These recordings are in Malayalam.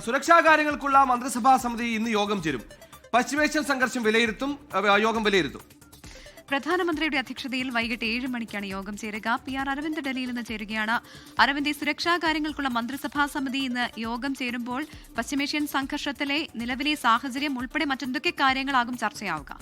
സുരക്ഷാ കാര്യങ്ങൾക്കുള്ള മന്ത്രിസഭാ സമിതി ഇന്ന് യോഗം ചേരും. പശ്ചിമേഷ്യൻ സംഘർഷം യോഗം വിലയിരുത്തും. പ്രധാനമന്ത്രിയുടെ അധ്യക്ഷതയിൽ വൈകിട്ട് 7 മണിക്കാണ് യോഗം ചേരുക. PR അരവിന്ദ് ഡൽഹിയിൽ നിന്ന് ചേരുകയാണ്. അരവിന്ദ്, സുരക്ഷാ കാര്യങ്ങൾക്കുള്ള മന്ത്രിസഭാ സമിതി ഇന്ന് യോഗം ചേരുമ്പോൾ പശ്ചിമേഷ്യൻ സംഘർഷത്തിലെ നിലവിലെ സാഹചര്യം ഉൾപ്പെടെ മറ്റെന്തൊക്കെ കാര്യങ്ങളാകും ചർച്ചയാവുക?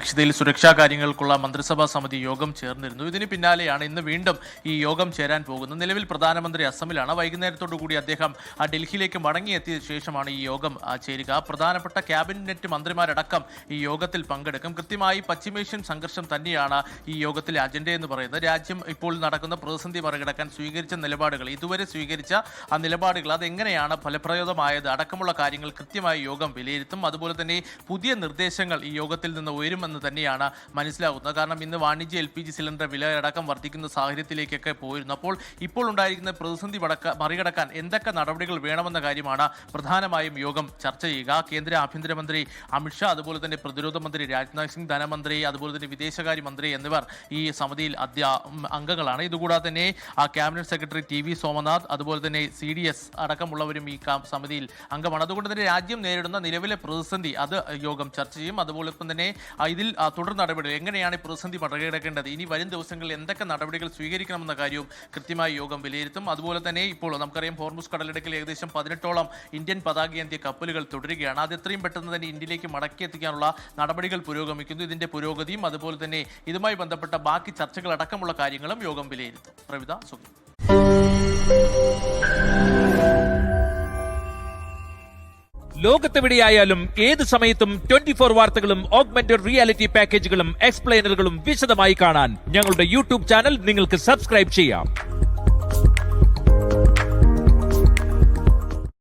അധ്യക്ഷതയിൽ സുരക്ഷാ കാര്യങ്ങൾക്കുള്ള മന്ത്രിസഭാ സമിതി യോഗം ചേർന്നിരുന്നു. ഇതിന് പിന്നാലെയാണ് ഇന്ന് വീണ്ടും ഈ യോഗം ചേരാൻ പോകുന്നത്. നിലവിൽ പ്രധാനമന്ത്രി അസമിലാണ്. വൈകുന്നേരത്തോടുകൂടി അദ്ദേഹം ഡൽഹിയിലേക്ക് മടങ്ങിയെത്തിയ ശേഷമാണ് ഈ യോഗം ചേരുക. പ്രധാനപ്പെട്ട ക്യാബിനറ്റ് മന്ത്രിമാരടക്കം ഈ യോഗത്തിൽ പങ്കെടുക്കും. കൃത്യമായി പശ്ചിമേഷ്യൻ സംഘർഷം തന്നെയാണ് ഈ യോഗത്തിലെ അജണ്ടയെന്ന് പറയുന്നത്. രാജ്യം ഇപ്പോൾ നടക്കുന്ന പ്രതിസന്ധി മറികടക്കാൻ സ്വീകരിച്ച നിലപാടുകൾ, ഇതുവരെ സ്വീകരിച്ച ആ നിലപാടുകൾ അതെങ്ങനെയാണ് ഫലപ്രദമായത് അടക്കമുള്ള കാര്യങ്ങൾ കൃത്യമായി യോഗം വിലയിരുത്തും. അതുപോലെ തന്നെ പുതിയ നിർദ്ദേശങ്ങൾ ഈ യോഗത്തിൽ നിന്ന് ഉയരുമെന്ന് തന്നെയാണ് മനസ്സിലാകുന്നത്. കാരണം ഇന്ന് വാണിജ്യ LPG സിലിണ്ടർ വില അടക്കം വർദ്ധിക്കുന്ന സാഹചര്യത്തിലേക്കൊക്കെ പോയിരുന്നു. അപ്പോൾ ഇപ്പോൾ ഉണ്ടായിരിക്കുന്ന പ്രതിസന്ധി മറികടക്കാൻ എന്തൊക്കെ നടപടികൾ വേണമെന്ന കാര്യമാണ് പ്രധാനമായും യോഗം ചർച്ച ചെയ്യുക. കേന്ദ്ര ആഭ്യന്തരമന്ത്രി അമിത്ഷാ, അതുപോലെ തന്നെ പ്രതിരോധ മന്ത്രി രാജ്നാഥ് സിംഗ്, ധനമന്ത്രി, അതുപോലെ തന്നെ വിദേശകാര്യ മന്ത്രി എന്നിവർ ഈ സമിതിയിൽ അംഗങ്ങളാണ്. ഇതുകൂടാതെ തന്നെ ക്യാബിനറ്റ് സെക്രട്ടറി TV സോമനാഥ്, അതുപോലെ തന്നെ CDS അടക്കമുള്ളവരും ഈ സമിതിയിൽ അംഗമാണ്. അതുകൊണ്ട് തന്നെ രാജ്യം നേരിടുന്ന നിലവിലെ പ്രതിസന്ധി അത് യോഗം ചർച്ച ചെയ്യും. അതുപോലെ തന്നെ ഇതിൽ തുടർ നടപടികൾ എങ്ങനെയാണ് ഈ പ്രതിസന്ധി മറികടക്കേണ്ടത്, ഇനി വരും ദിവസങ്ങളിൽ എന്തൊക്കെ നടപടികൾ സ്വീകരിക്കണമെന്ന കാര്യവും കൃത്യമായി യോഗം വിലയിരുത്തും. അതുപോലെ തന്നെ ഇപ്പോൾ നമുക്കറിയാം, ഹോർമുസ് കടലിടുക്കിൽ ഏകദേശം 18ഓളം ഇന്ത്യൻ പതാകയേന്തിയ കപ്പലുകൾ തുടരുകയാണ്. അത് എത്രയും പെട്ടെന്ന് തന്നെ ഇന്ത്യയിലേക്ക് മടക്കിയെത്തിക്കാനുള്ള നടപടികൾ പുരോഗമിക്കുന്നു. ഇതിന്റെ പുരോഗതിയും അതുപോലെ തന്നെ ഇതുമായി ബന്ധപ്പെട്ട ബാക്കി ചർച്ചകൾ അടക്കമുള്ള കാര്യങ്ങളും യോഗം വിലയിരുത്തും. പ്രവിത, സുഖം. ലോകത്തെവിടെയായാലും ഏത് സമയത്തും 24 വാർത്തകളും ഓഗ്മെന്റഡ് റിയാലിറ്റി പാക്കേജുകളും എക്സ്പ്ലെയിനറുകളും വിശദമായി കാണാൻ ഞങ്ങളുടെ YouTube ചാനൽ നിങ്ങൾക്ക് സബ്സ്ക്രൈബ് ചെയ്യാം.